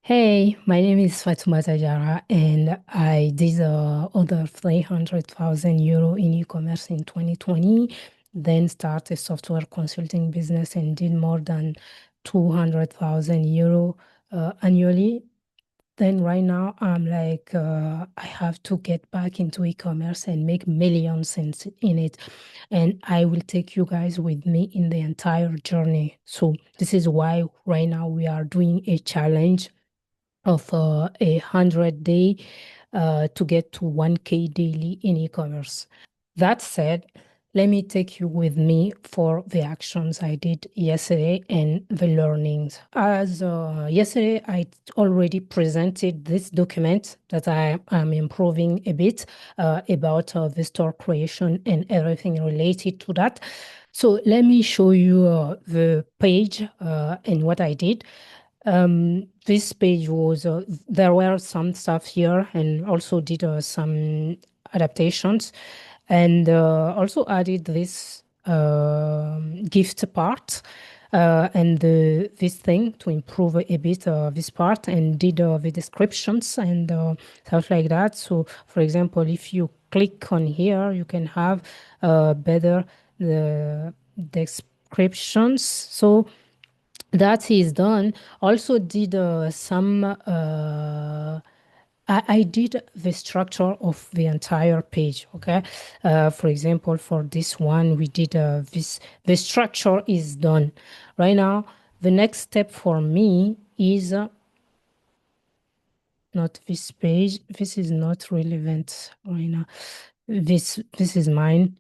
Hey, my name is Fatoumata DIARRA, and I did over 300,000 euro in e-commerce in 2020, then started a software consulting business and did more than 200,000 euro annually. Then right now I'm like, I have to get back into e-commerce and make millions in it. And I will take you guys with me in the entire journey. So this is why right now we are doing a challenge of 100 day to get to 1K daily in e-commerce. That said, let me take you with me for the actions I did yesterday and the learnings. As yesterday, I already presented this document that I am improving a bit about the store creation and everything related to that. So let me show you the page and what I did. This page was, there were some stuff here and also did some adaptations and also added this gift part and this thing to improve a bit this part and did the descriptions and stuff like that. So, for example, if you click on here, you can have better the descriptions. So that is done. Also did some I did the structure of the entire page. Okay. For example, for this one, we did this, the structure is done. Right now, the next step for me is not this page. This is not relevant right now. This is mine.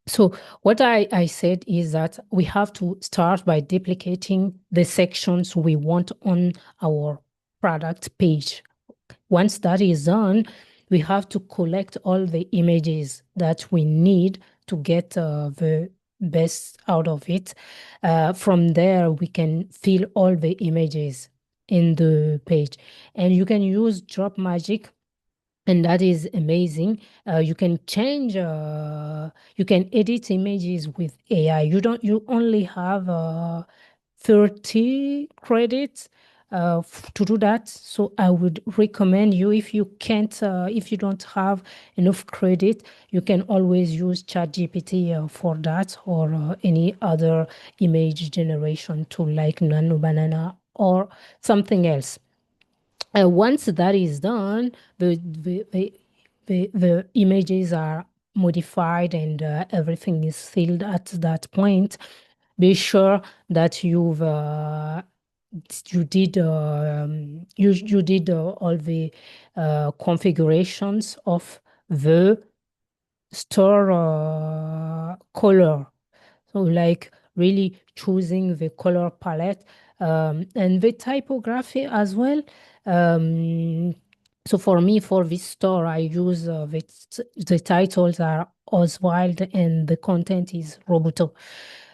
So what I said is that we have to start by duplicating the sections we want on our product page. Once that is done, we have to collect all the images that we need to get the best out of it. From there, we can fill all the images in the page. And you can use Dropmagic, and that is amazing. You can change, you can edit images with AI. You only have 30 credits to do that. So I would recommend you, if you can't, if you don't have enough credit, you can always use ChatGPT for that, or any other image generation tool like Nano Banana or something else. Once that is done, the images are modified and everything is filled at that point. Be sure that you did all the configurations of the store color. So like really choosing the color palette and the typography as well. Um, so for me, for this store, I use the titles are Oswald and the content is Roboto.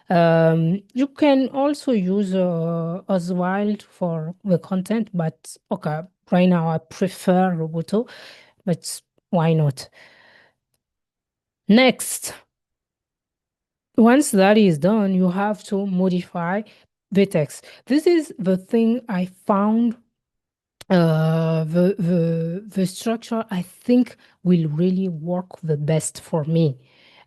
You can also use Oswald for the content, but okay, right now I prefer Roboto, but why not? Next. Once that is done, you have to modify the text. This is the thing I found, the structure I think will really work the best for me.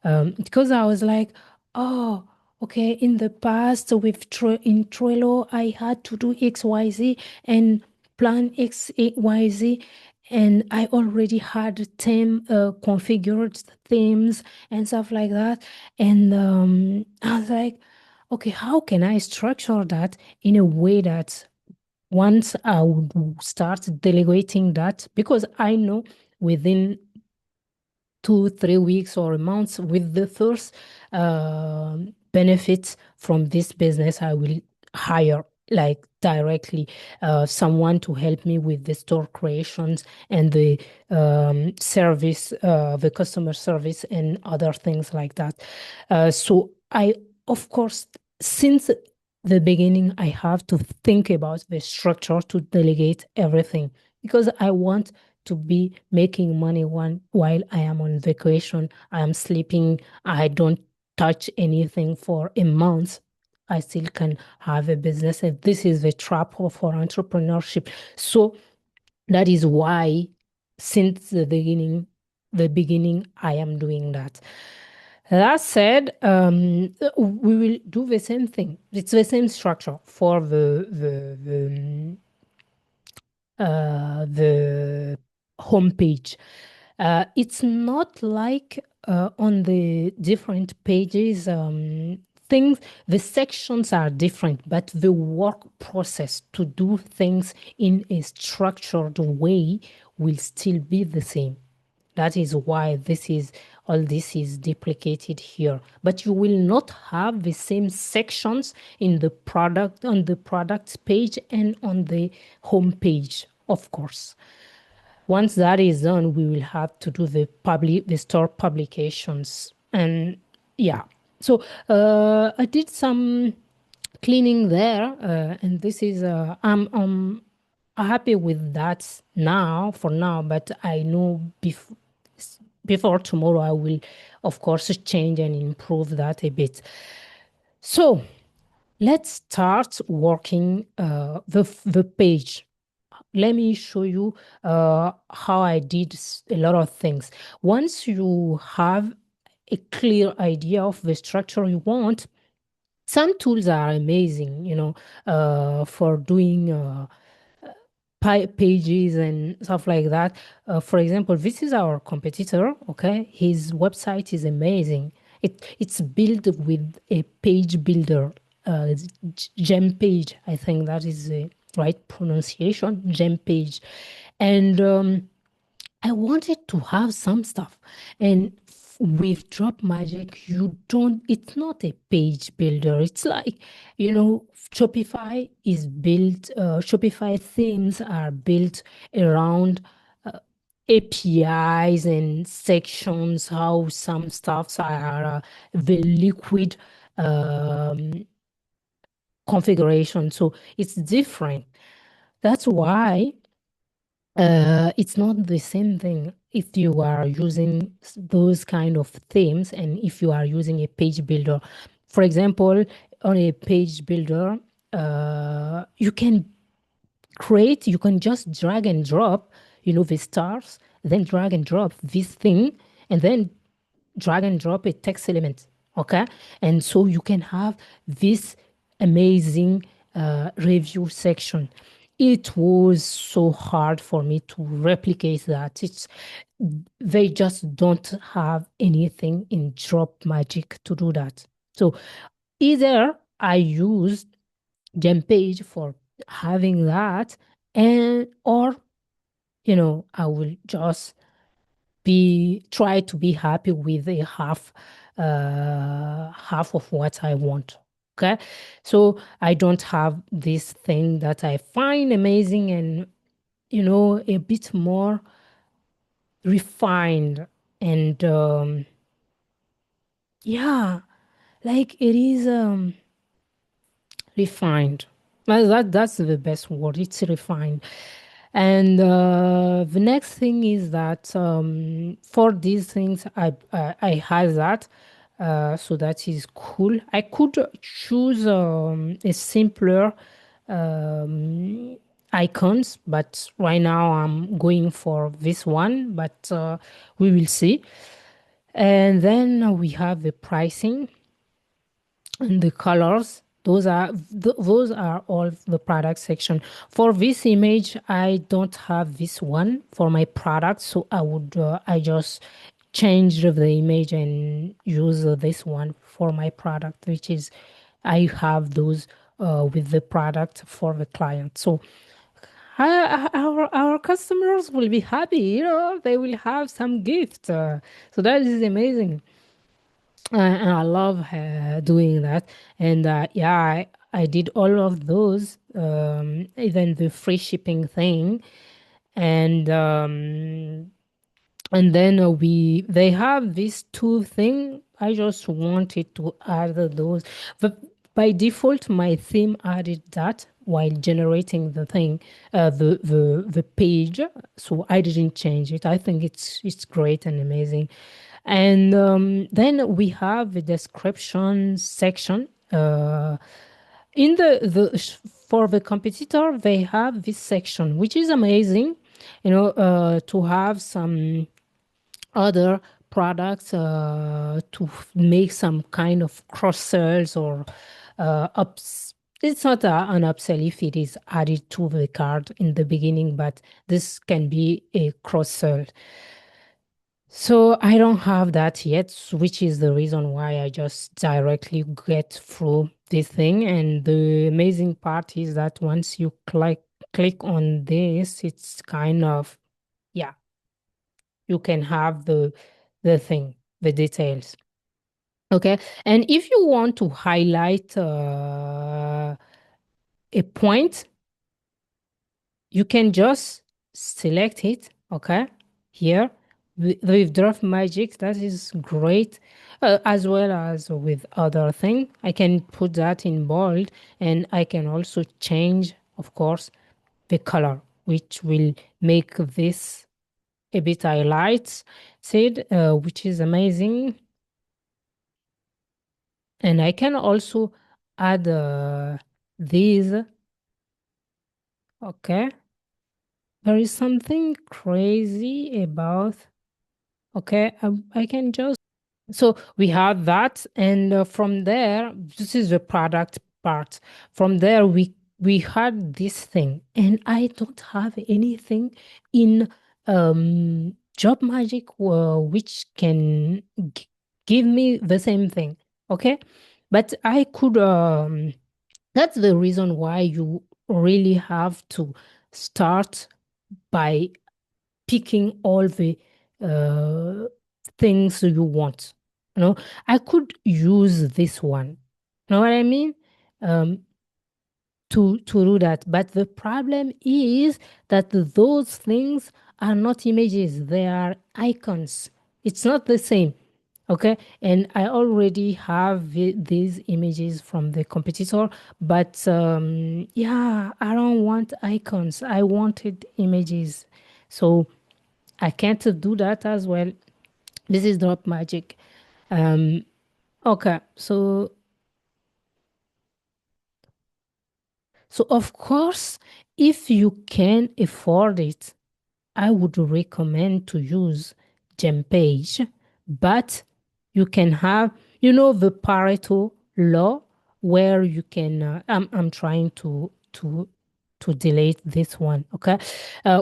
Because I was like, oh, okay, in the past with in Trello, I had to do XYZ and plan XYZ, and I already had theme configured themes and stuff like that. And I was like, okay, how can I structure that in a way that once I would start delegating that, because I know within 2, 3 weeks or a month, with the first benefits from this business, I will hire like directly someone to help me with the store creations and the service, the customer service and other things like that. So I, of course, since the beginning, I have to think about the structure to delegate everything, because I want to be making money while I am on vacation. I am sleeping. I don't touch anything for a month. I still can have a business. And this is the trap for entrepreneurship. So that is why since the beginning, I am doing that. That said, we will do the same thing. It's the same structure for the homepage. It's not like on the different pages, things, the sections are different, but the work process to do things in a structured way will still be the same. That is why all this is duplicated here. But you will not have the same sections in the product on the products page and on the home page, of course. Once that is done, we will have to do the store publications. And yeah. So I did some cleaning there, and this is I'm happy with that now for now, but I know before tomorrow I will of course change and improve that a bit. So let's start working the page. Let me show you how I did a lot of things. Once you have a clear idea of the structure you want, some tools are amazing, for doing pages and stuff like that. For example, this is our competitor. Okay, his website is amazing. It's built with a page builder, Gempage. I think that is the right pronunciation, Gempage, and I wanted to have some stuff. And with Dropmagic, it's not a page builder. It's like, Shopify themes are built around uh, APIs and sections, how some stuffs are the liquid um, configuration. So it's different. That's why it's not the same thing if you are using those kind of themes and if you are using a page builder. For example, on a page builder, you can just drag and drop, the stars, then drag and drop this thing, and then drag and drop a text element. Okay. And so you can have this amazing review section. It was so hard for me to replicate that. They just don't have anything in Drop Magic to do that. So either I used Gempage for having that, and or I will just be try to be happy with a half of what I want. Okay. So I don't have this thing that I find amazing and a bit more refined and yeah, like it is refined. Well, that's the best word. It's refined. And the next thing is that for these things, I had that. So that is cool. I could choose a simpler um, icons, but right now I'm going for this one, but we will see. And then we have the pricing and the colors. Those are all the product section. For this image, I don't have this one for my product, so I just change the image and use this one for my product, which is I have those with the product for the client. So our customers will be happy, they will have some gift. So that is amazing. And I love doing that. And yeah, I did all of those, even the free shipping thing. And then they have this two thing. I just wanted to add those. But by default, my theme added that while generating the thing, the page. So I didn't change it. I think it's great and amazing. And then we have the description section. Uh, in for the competitor, they have this section, which is amazing, to have some other products to make some kind of cross sells or ups. It's not an upsell if it is added to the card in the beginning, but this can be a cross sell. So I don't have that yet, which is the reason why I just directly get through this thing. And the amazing part is that once you click on this, it's kind of, yeah, you can have the thing, the details. Okay. And if you want to highlight a point, you can just select it, okay, here with Dropmagic. That is great, as well as with other thing. I can put that in bold, and I can also change, of course, the color, which will make this a bit highlights, said, which is amazing. And I can also add these, okay. There is something crazy about, okay, I can just, so we have that, and from there, this is the product part. From there, we had this thing, and I don't have anything in Job Magic which can give me the same thing, okay? But I could, that's the reason why you really have to start by picking all the uh, things you want. You know, I could use this one. Know what I mean? Um, to do that. But the problem is that those things are not images, they are icons. It's not the same. Okay. And I already have these images from the competitor, but yeah, I don't want icons. I wanted images. So I can't do that as well. This is not magic. Um, okay, so of course, if you can afford it, I would recommend to use Gempage, but you can have, the Pareto law where you can. I'm trying to delete this one. Okay,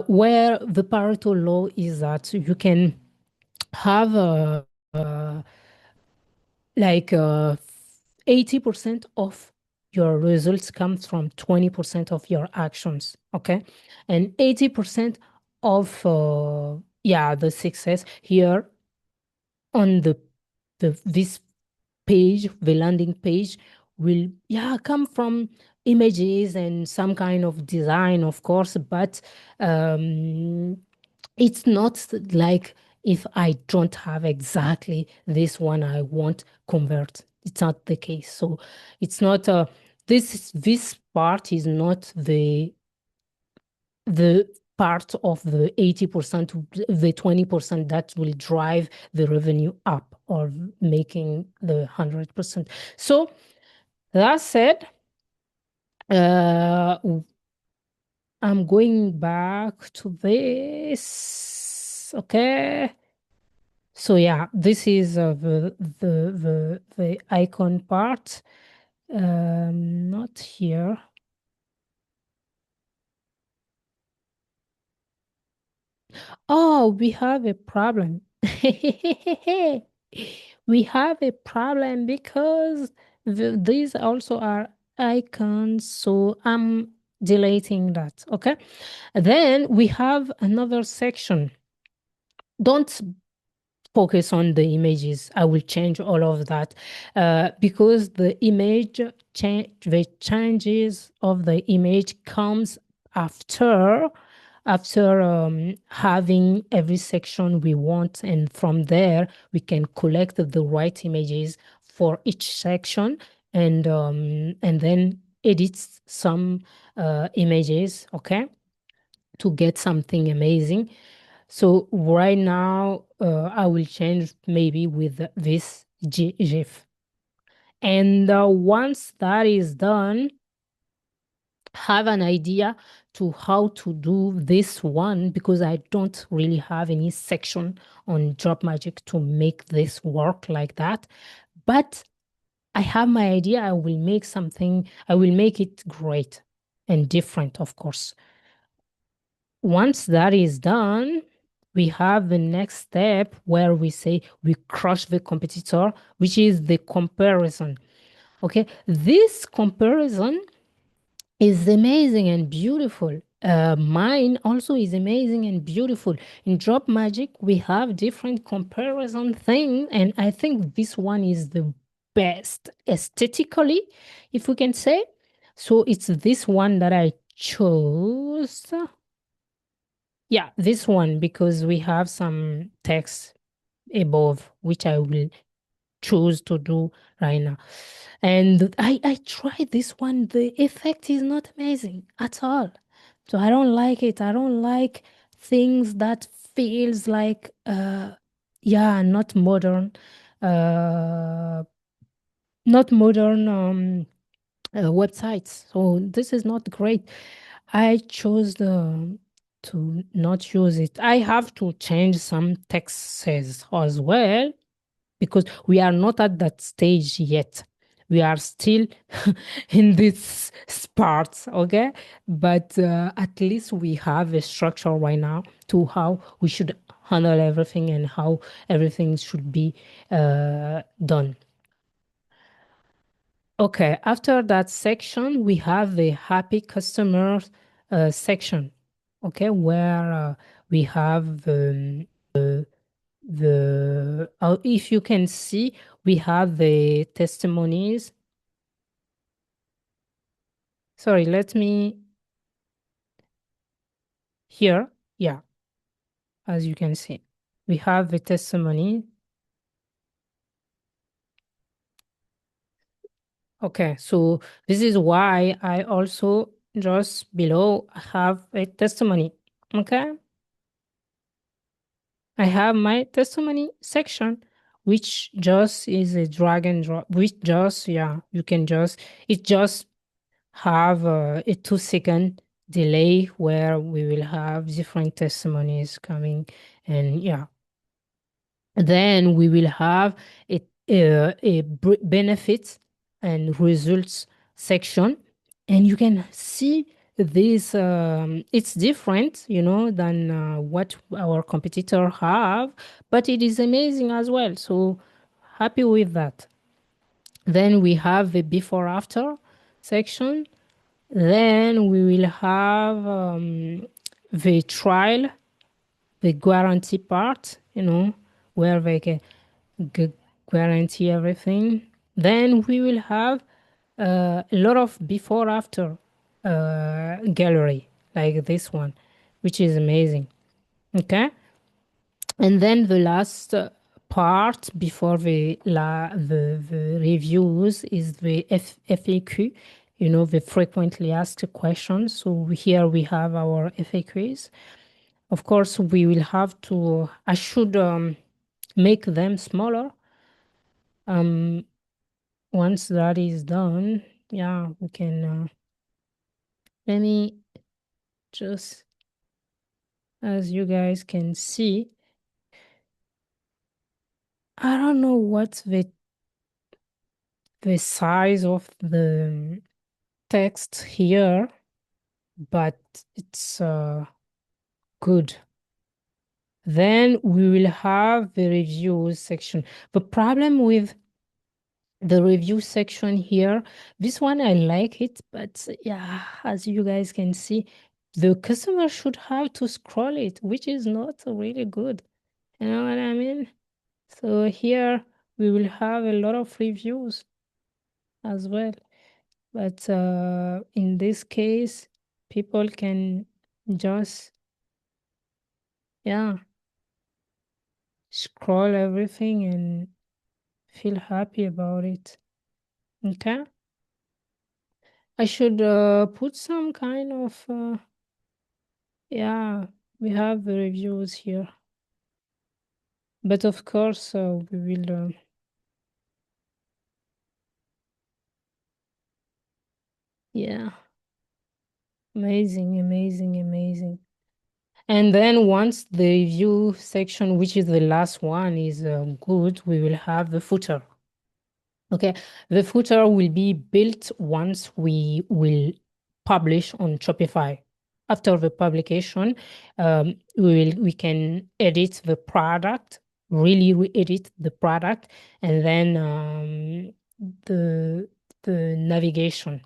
where the Pareto law is that you can have like 80% of your results comes from 20% of your actions, okay? And 80% of yeah, the success here on the this page, the landing page, will, yeah, come from images and some kind of design, of course, but um it's not like if I don't have exactly this one I want convert. It's not the case. So it's not this part is not the part of the 80%, the 20% that will drive the revenue up or making the 100%. So that said, uh, I'm going back to this. Okay. So yeah, this is the icon part. Not here. Oh, we have a problem. We have a problem because these also are icons. So I'm deleting that. Okay. Then we have another section. Don't focus on the images. I will change all of that because the changes of the image comes after having every section we want, and from there we can collect the right images for each section, and then edit some images, okay, to get something amazing. So right now, I will change maybe with this GIF. And once that is done, have an idea to how to do this one because I don't really have any section on Dropmagic to make this work like that. But I have my idea. I will make something, I will make it great and different, of course. Once that is done, we have the next step where we say we crush the competitor, which is the comparison. Okay, this comparison is amazing and beautiful. Mine also is amazing and beautiful. In Drop Magic, we have different comparison things, and I think this one is the best aesthetically, if we can say. So it's this one that I chose. Yeah, this one because we have some text above, which I will choose to do right now. And I tried this one. The effect is not amazing at all. So I don't like it. I don't like things that feels like yeah, uh not modern websites. So this is not great. I chose to not use it. I have to change some texts as well because we are not at that stage yet. We are still in this part, okay? But at least we have a structure right now to how we should handle everything and how everything should be done. Okay, after that section, we have the happy customers section, okay, where we have if you can see, we have the testimonies. Sorry, let me here. Yeah, as you can see, we have the testimony. Okay, so this is why I also just below have a testimony. Okay, I have my testimony section, which just is a drag and drop, which just, yeah, you can just, it just have a 2 second delay where we will have different testimonies coming. And yeah, then we will have a benefits and results section. And you can see this, it's different, than what our competitor have, but it is amazing as well. So happy with that. Then we have the before after section. Then we will have the trial, the guarantee part, where they can guarantee everything. Then we will have a lot of before after gallery, like this one, which is amazing. Okay. And then the last part before the reviews is the FAQ, the frequently asked questions. So here we have our FAQs. Of course, we will have to, I should make them smaller. Um, Once that is done, yeah, we can, let me just, as you guys can see, I don't know what's the size of the text here, but it's good. Then we will have the reviews section. The problem with the review section here, this one I like it, but yeah, as you guys can see, the customer should have to scroll it, which is not really good. You know what I mean? So here we will have a lot of reviews as well. But in this case, people can just, yeah, scroll everything and feel happy about it. Okay. I should put some kind of, yeah, we have the reviews here. But of course, we will, Yeah. Amazing, amazing, amazing. And then once the review section, which is the last one, is good, we will have the footer. Okay, the footer will be built once we will publish on Shopify. After the publication, we can edit the product, really re-edit the product, and then the the navigation.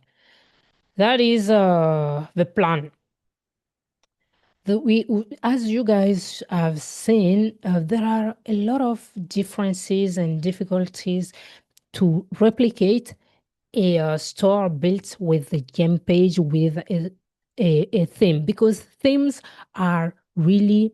That is the plan. As you guys have seen, there are a lot of differences and difficulties to replicate a store built with a Gempage with a theme, because themes are really,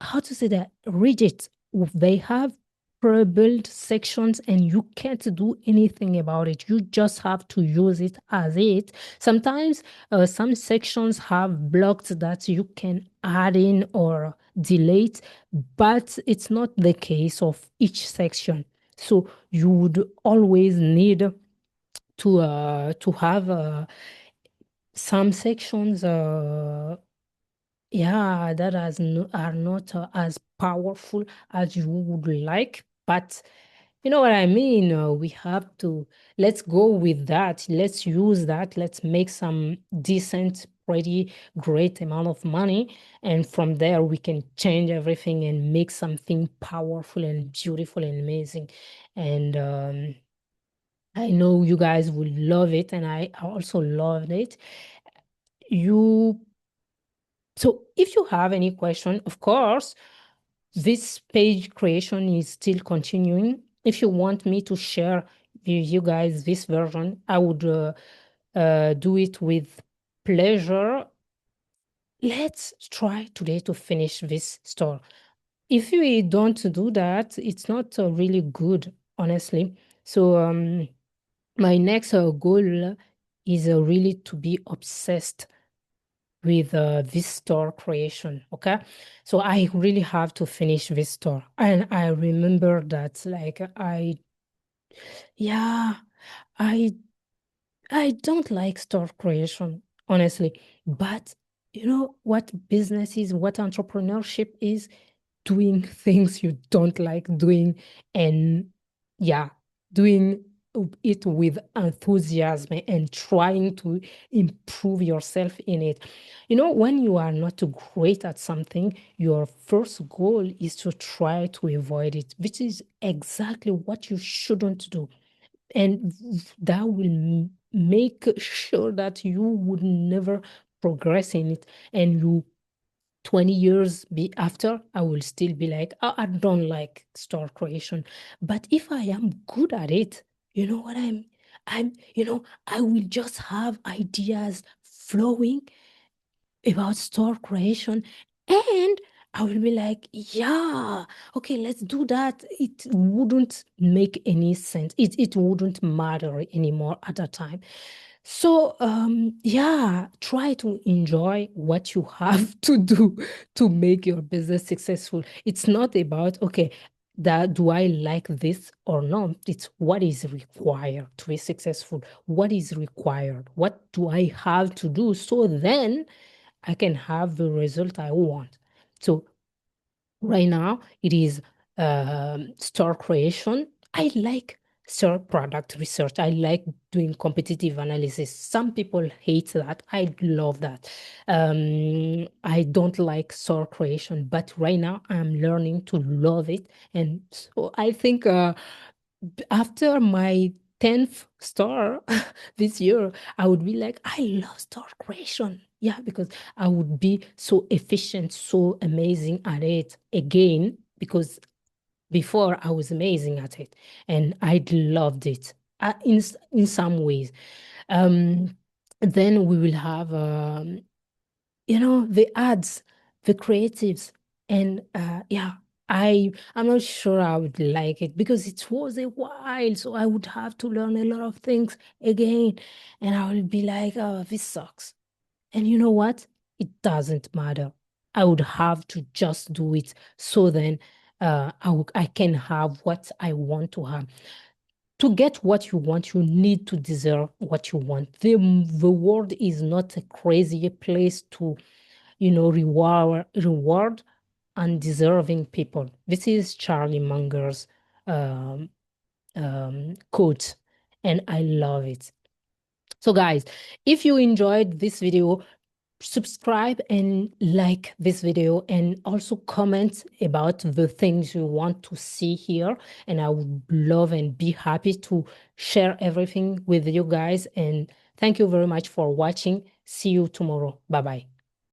how to say that, rigid. They have pre-built sections and you can't do anything about it. You just have to use it as it. Sometimes some sections have blocks that you can add in or delete, but it's not the case of each section. So you would always need to have some sections yeah, that are not as powerful as you would like, but you know what I mean? We have to, let's go with that. Let's use that. Let's make some decent, pretty great amount of money. And from there, we can change everything and make something powerful and beautiful and amazing. And I know you guys will love it, and I also loved it. You So if you have any question, of course, this page creation is still continuing. If you want me to share with you guys this version, I would do it with pleasure. Let's try today to finish this store. If we don't do that, it's not really good, honestly. So my next goal is really to be obsessed with this store creation. Okay, so I really have to finish this store, and I remember that, like, yeah, I I don't like store creation, honestly. But you know what business is, what entrepreneurship is? Doing things you don't like doing, and yeah, doing it with enthusiasm and trying to improve yourself in it. You know, when you are not great at something, your first goal is to try to avoid it, which is exactly what you shouldn't do. And that will make sure that you would never progress in it, and you 20 years be after, I will still be like, "Oh, I don't like store creation." But if I am good at it, you know what I will just have ideas flowing about store creation, and I will be like, yeah, okay, let's do that. It wouldn't make any sense. It wouldn't matter anymore at that time. So, yeah, try to enjoy what you have to do to make your business successful. It's not about, okay, that do I like this or not? It's what is required to be successful. What is required? What do I have to do? So then I can have the result I want. So right now, it is store creation. I like store product research. I like doing competitive analysis. Some people hate that. I love that. I don't like store creation, but right now I'm learning to love it. And so I think after my 10th store this year, I would be like, I love store creation. Yeah, because I would be so efficient, so amazing at it again, because before I was amazing at it and I loved it in some ways. Um, then we will have the ads, the creatives, and yeah, I'm not sure I would like it because it was a while, so I would have to learn a lot of things again, and I would be like, oh, this sucks. And you know what? It doesn't matter. I would have to just do it, so then I can have what I want to have. to get what you want, you need to deserve what you want. The world is not a crazy place to, reward undeserving people. This is Charlie Munger's um, quote, and I love it. So guys, if you enjoyed this video, subscribe and like this video, and also comment about the things you want to see here, and I would love and be happy to share everything with you guys. And thank you very much for watching. See you tomorrow. Bye bye.